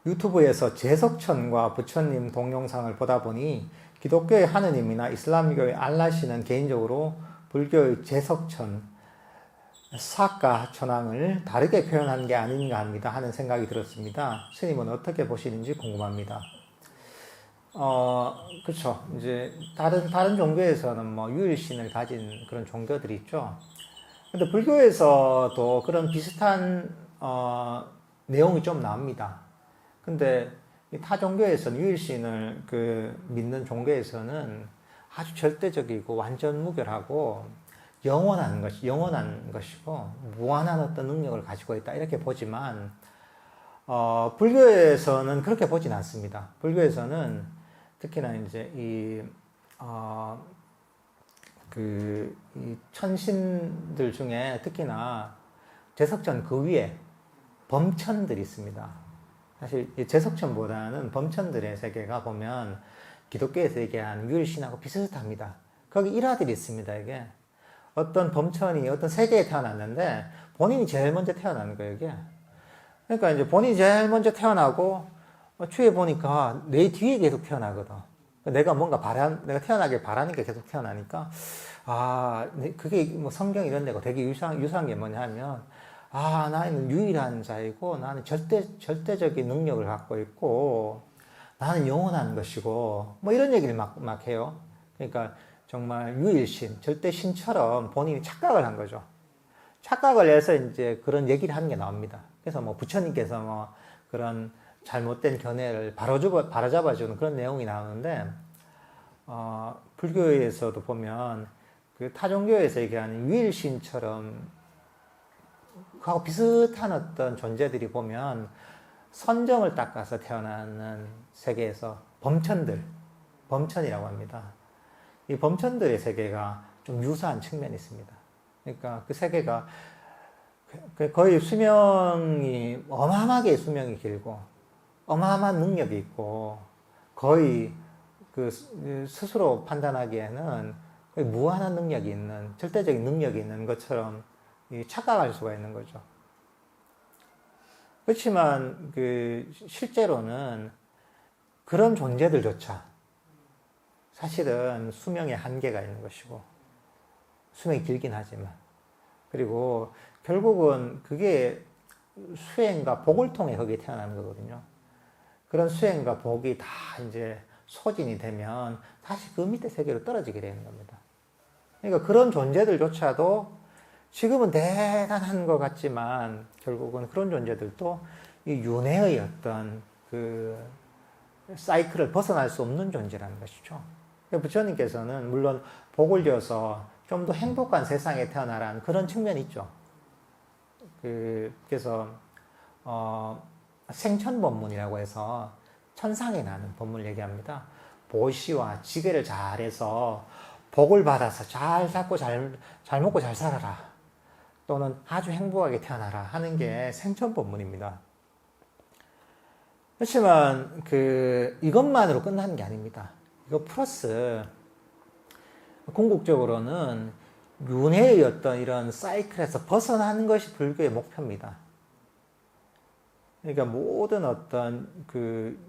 유튜브에서 제석천과 부처님 동영상을 보다 보니 기독교의 하느님이나 이슬람교의 알라시는 개인적으로 불교의 제석천, 사까 천왕을 다르게 표현한 게 아닌가 합니다 하는 생각이 들었습니다. 스님은 어떻게 보시는지 궁금합니다. 그렇죠. 이제 다른 종교에서는 뭐 유일신을 가진 그런 종교들이 있죠. 근데 불교에서도 그런 비슷한 내용이 좀 나옵니다. 근데 타 종교에서는 유일신을 믿는 종교에서는 아주 절대적이고 완전 무결하고 영원한 것이고 무한한 어떤 능력을 가지고 있다 이렇게 보지만 불교에서는 그렇게 보진 않습니다. 불교에서는 특히나 이제 이 천신들 중에 특히나 제석천 그 위에 범천들이 있습니다. 사실 제석천보다는 범천들의 세계가 보면 기독교에서 얘기하는 유일신하고 비슷합니다. 거기 일화들이 있습니다. 이게 어떤 범천이 어떤 세계에 태어났는데 본인이 제일 먼저 태어나는 거예요. 이게 그러니까 이제 본인이 제일 먼저 태어나고 추후에 보니까 내 뒤에 계속 태어나거든. 내가 내가 태어나길 바라는 게 계속 태어나니까 그게 뭐 성경 이런 데고 되게 유사한 게 뭐냐면 나는 유일한 자이고 나는 절대적인 능력을 갖고 있고 나는 영원한 것이고 뭐 이런 얘기를 막 해요. 그러니까 정말 유일신, 절대신처럼 본인이 착각을 한 거죠. 착각을 해서 이제 그런 얘기를 하는 게 나옵니다. 그래서 뭐 부처님께서 뭐 그런 잘못된 견해를 바로잡아주는 그런 내용이 나오는데 불교에서도 보면 그 타종교에서 얘기하는 유일신처럼 그하고 비슷한 어떤 존재들이 보면 선정을 닦아서 태어나는 세계에서 범천이라고 합니다. 이 범천들의 세계가 좀 유사한 측면이 있습니다. 그러니까 그 세계가 거의 수명이 어마어마하게 수명이 길고 어마어마한 능력이 있고 거의 스스로 판단하기에는 거의 무한한 능력이 있는 절대적인 능력이 있는 것처럼 착각할 수가 있는 거죠. 그렇지만 실제로는 그런 존재들조차 사실은 수명에 한계가 있는 것이고 수명이 길긴 하지만 그리고 결국은 그게 수행과 복을 통해 거기에 태어나는 거거든요. 그런 수행과 복이 다 이제 소진이 되면 다시 그 밑에 세계로 떨어지게 되는 겁니다. 그러니까 그런 존재들조차도 지금은 대단한 것 같지만 결국은 그런 존재들도 이 윤회의 어떤 사이클을 벗어날 수 없는 존재라는 것이죠. 부처님께서는 물론 복을 줘서 좀 더 행복한 세상에 태어나라는 그런 측면이 있죠. 그래서 생천법문이라고 해서 천상에 나는 법문을 얘기합니다. 보시와 지게를 잘해서 복을 받아서 잘 살고 잘 먹고 잘 살아라. 또는 아주 행복하게 태어나라 하는 게 생천법문입니다. 그렇지만 이것만으로 끝나는 게 아닙니다. 이거 플러스 궁극적으로는 윤회의 어떤 이런 사이클에서 벗어나는 것이 불교의 목표입니다. 그러니까 모든 어떤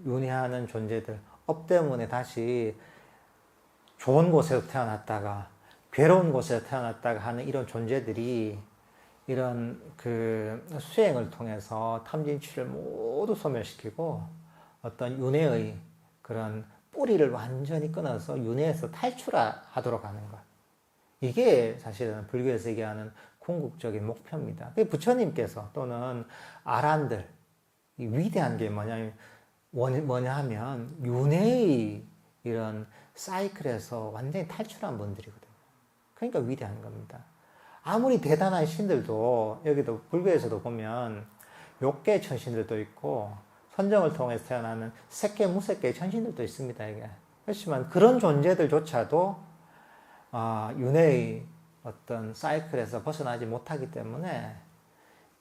윤회하는 존재들, 업 때문에 다시 좋은 곳에서 태어났다가 괴로운 곳에서 태어났다가 하는 이런 존재들이 이런 수행을 통해서 탐진치를 모두 소멸시키고 어떤 윤회의 그런 뿌리를 완전히 끊어서 윤회에서 탈출하도록 하는 것. 이게 사실은 불교에서 얘기하는 궁극적인 목표입니다. 부처님께서 또는 아란들, 이 위대한 게 뭐냐 하면 윤회의 이런 사이클에서 완전히 탈출한 분들이거든요. 그러니까 위대한 겁니다. 아무리 대단한 신들도 여기도 불교에서도 보면 욕계 천신들도 있고 선정을 통해서 태어나는 색계 무색계 천신들도 있습니다. 이게. 그렇지만 그런 존재들조차도 윤회의 어떤 사이클에서 벗어나지 못하기 때문에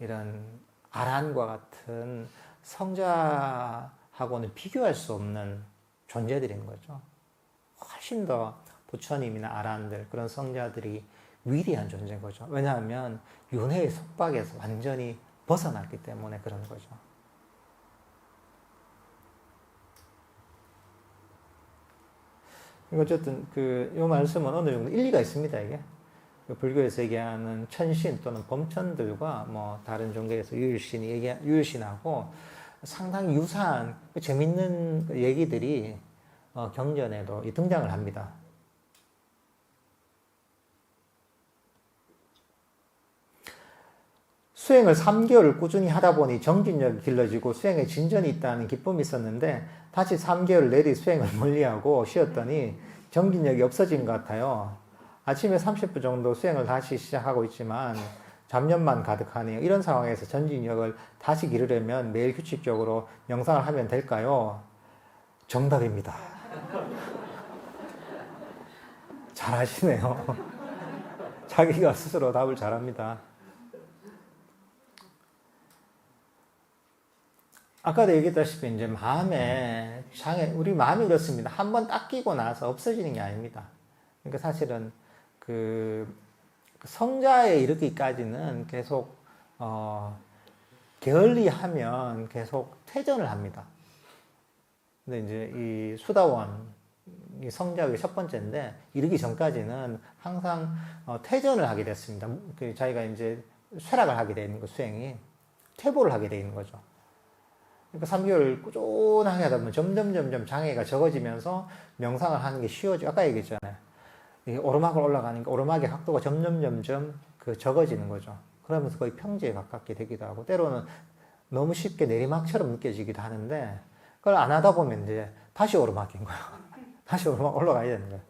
이런 아란과 같은 성자하고는 비교할 수 없는 존재들인 거죠. 훨씬 더 부처님이나 아란들 그런 성자들이 위대한 존재인 거죠. 왜냐하면 윤회의 속박에서 완전히 벗어났기 때문에 그런 거죠. 어쨌든 요 말씀은 어느 정도 일리가 있습니다, 이게. 불교에서 얘기하는 천신 또는 범천들과 뭐 다른 종교에서 유일신하고 상당히 유사한 재밌는 얘기들이 경전에도 등장을 합니다. 수행을 3개월을 꾸준히 하다 보니 정진력이 길러지고 수행에 진전이 있다는 기쁨이 있었는데 다시 3개월 내리 수행을 멀리하고 쉬었더니 정진력이 없어진 것 같아요. 아침에 30분 정도 수행을 다시 시작하고 있지만 잡념만 가득하네요. 이런 상황에서 정진력을 다시 기르려면 매일 규칙적으로 명상을 하면 될까요? 정답입니다. 잘하시네요. 자기가 스스로 답을 잘합니다. 아까도 얘기했다시피 이제 마음에 장애, 우리 마음이 그렇습니다. 한번 딱 끼고 나서 없어지는 게 아닙니다. 그러니까 사실은 성자에 이르기까지는 계속 게을리하면 계속 퇴전을 합니다. 근데 이제 이 수다원 이 성자의 첫 번째인데 이르기 전까지는 항상 퇴전을 하게 됐습니다. 자기가 이제 쇠락을 하게 되는 거 수행이 퇴보를 하게 되는 거죠. 그러니까 3개월 꾸준하게 하다 보면 점점 장애가 적어지면서 명상을 하는 게 쉬워지고 아까 얘기했잖아요. 이 오르막을 올라가니까 오르막의 각도가 점점 적어지는 거죠. 그러면서 거의 평지에 가깝게 되기도 하고 때로는 너무 쉽게 내리막처럼 느껴지기도 하는데 그걸 안 하다 보면 이제 다시 오르막인 거예요. 다시 오르막 올라가야 되는 거예요.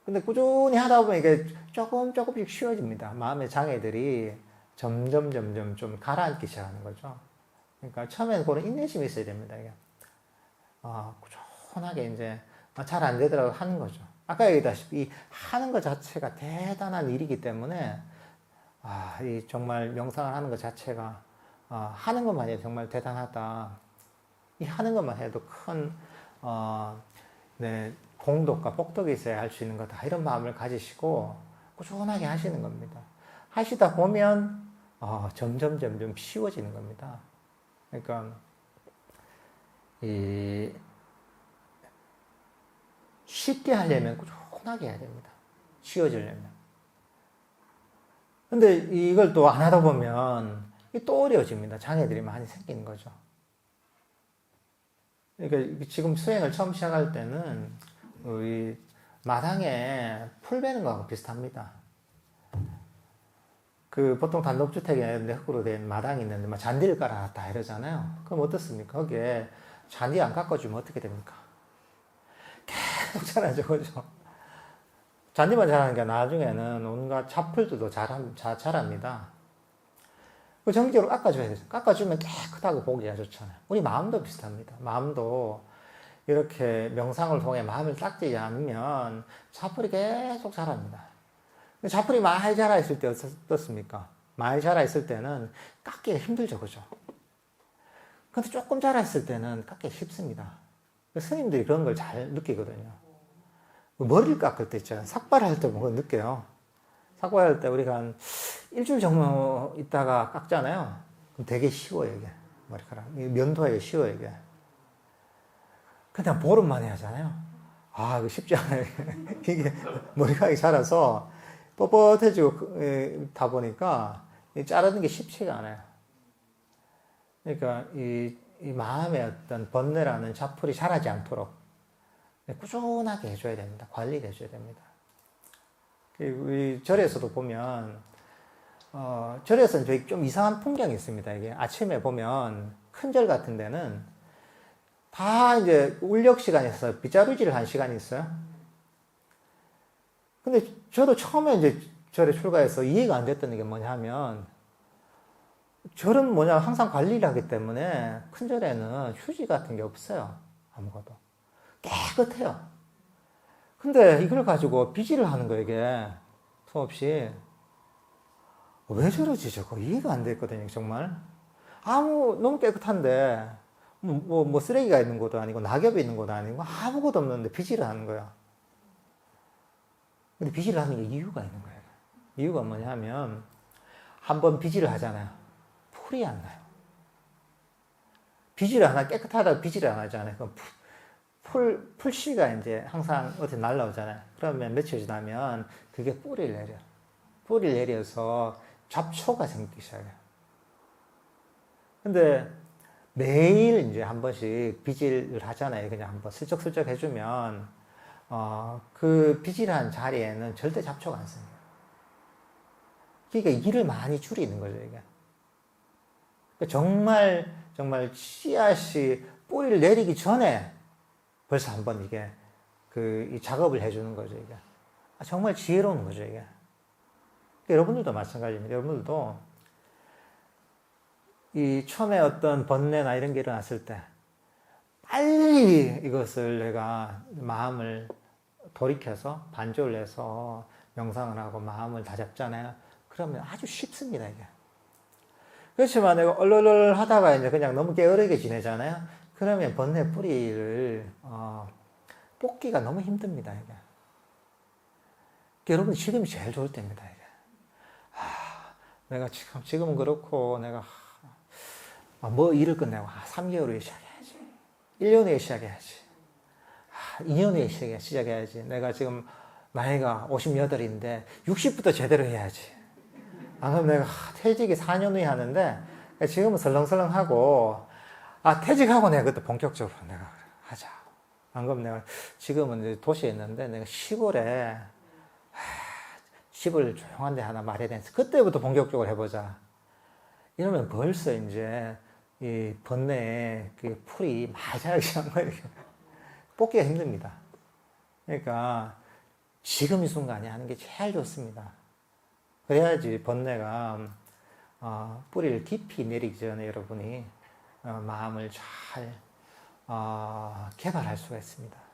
근데 꾸준히 하다 보면 이게 조금씩 쉬워집니다. 마음의 장애들이 점점 좀 가라앉기 시작하는 거죠. 그러니까 처음에는 그런 인내심이 있어야 됩니다. 이게. 꾸준하게 이제 잘 안 되더라도 하는 거죠. 아까 얘기했다시피 하는 것 자체가 대단한 일이기 때문에 이 정말 명상을 하는 것 자체가 하는 것만 해도 정말 대단하다. 이 하는 것만 해도 큰 공덕과 복덕이 있어야 할 수 있는 거다. 이런 마음을 가지시고 꾸준하게 하시는 겁니다. 하시다 보면 점점 쉬워지는 겁니다. 그러니까 쉽게 하려면 꾸준하게 해야 됩니다. 쉬워지려면. 근데 이걸 또 안 하다 보면 또 어려워집니다. 장애들이 많이 생기는 거죠. 그러니까 지금 수행을 처음 시작할 때는 우리 마당에 풀 베는 거하고 비슷합니다. 보통 단독주택에 흙으로 된 마당이 있는데 잔디를 깔아놨다 이러잖아요. 그럼 어떻습니까? 거기에 잔디 안 깎아주면 어떻게 됩니까? 계속 자라죠, 그죠? 잔디만 자라는 게 나중에는 온갖 잡풀들도 자랍니다. 정기적으로 깎아줘야 돼요. 깎아주면 깨끗하고 보기가 좋잖아요. 우리 마음도 비슷합니다. 마음도 이렇게 명상을 통해 마음을 닦지 않으면 잡풀이 계속 자랍니다. 잡풀이 많이 자라있을 때 어떻습니까? 많이 자라있을 때는 깎기가 힘들죠, 그죠? 근데 조금 자라있을 때는 깎기가 쉽습니다. 스님들이 그런 걸 잘 느끼거든요. 머리를 깎을 때 있잖아요. 삭발할 때 그걸 느껴요. 삭발할 때 우리가 한 일주일 정도 있다가 깎잖아요. 그럼 되게 쉬워요, 이게. 머리카락. 면도하기가 쉬워요, 이게. 그냥 보름 만에 하잖아요. 이거 쉽지 않아요. 이게 머리카락이 자라서 뻣뻣해지고 다 보니까 자르는 게 쉽지가 않아요. 그러니까 이 마음의 어떤 번뇌라는 잡풀이 자라지 않도록 꾸준하게 해줘야 됩니다. 관리를 해줘야 됩니다. 우리 절에서도 보면 절에서는 저희 좀 이상한 풍경이 있습니다. 이게 아침에 보면 큰 절 같은 데는 다 이제 울력 시간이 있어서 빗자루질을 한 시간이 있어요. 근데 저도 처음에 이제 절에 출가해서 이해가 안 됐던 게 뭐냐 하면 절은 항상 관리를 하기 때문에 큰 절에는 휴지 같은 게 없어요. 아무것도. 깨끗해요. 근데 이걸 가지고 비질을 하는 거예요, 이게. 수없이. 왜 저러지, 저거? 이해가 안 됐거든요, 정말. 너무 깨끗한데, 쓰레기가 있는 것도 아니고, 낙엽이 있는 것도 아니고, 아무것도 없는데 비질을 하는 거야. 근데 비질을 하는 게 이유가 있는 거예요. 이유가 뭐냐 하면, 한번 비질을 하잖아요. 풀이 안 나요. 비질을 하나 깨끗하다고 비질을 안 하잖아요. 그럼 풀씨가 이제 항상 어디 날라오잖아요. 그러면 며칠 지나면 그게 뿌리를 내려. 뿌리를 내려서 잡초가 생기기 시작해요. 근데 매일 이제 한 번씩 비질을 하잖아요. 그냥 한번 슬쩍슬쩍 해주면, 그 비질한 자리에는 절대 잡초가 안 생겨요. 그러니까 일을 많이 줄이는 거죠, 이게. 그러니까 정말 씨앗이 뿌리를 내리기 전에 벌써 한번 이게, 이 작업을 해주는 거죠, 이게. 정말 지혜로운 거죠, 이게. 그러니까 여러분들도 마찬가지입니다. 여러분들도 이 처음에 어떤 번뇌나 이런 게 일어났을 때 빨리 이것을 내가 마음을 돌이켜서 반조를 해서 명상을 하고 마음을 다잡잖아요. 그러면 아주 쉽습니다, 이게. 그렇지만 내가 얼얼얼 하다가 이제 그냥 너무 게으르게 지내잖아요. 그러면 번뇌 뿌리를 뽑기가 너무 힘듭니다, 이게. 여러분 지금이 제일 좋을 때입니다, 이게. 내가 지금은 그렇고 내가 뭐 일을 끝내고 3개월 후에 시작해야지. 1년 후에 시작해야지. 2년 후에 시작해야지. 내가 지금 나이가 58인데 60부터 제대로 해야지. 그럼 내가 퇴직이 4년 후에 하는데 지금은 설렁설렁하고 퇴직하고 내가 그때 본격적으로 내가 하자. 안 그러면 내가 지금은 이제 도시에 있는데 내가 시골에 집을 조용한 데 하나 마련해야 되는데 그때부터 본격적으로 해보자. 이러면 벌써 이제 이 번뇌의 그 풀이 많이 자라기 시작한 거예요. 뽑기가 힘듭니다. 그러니까 지금 이 순간에 하는 게 제일 좋습니다. 그래야지 번뇌가 뿌리를 깊이 내리기 전에 여러분이 마음을 잘 개발할 수가 있습니다.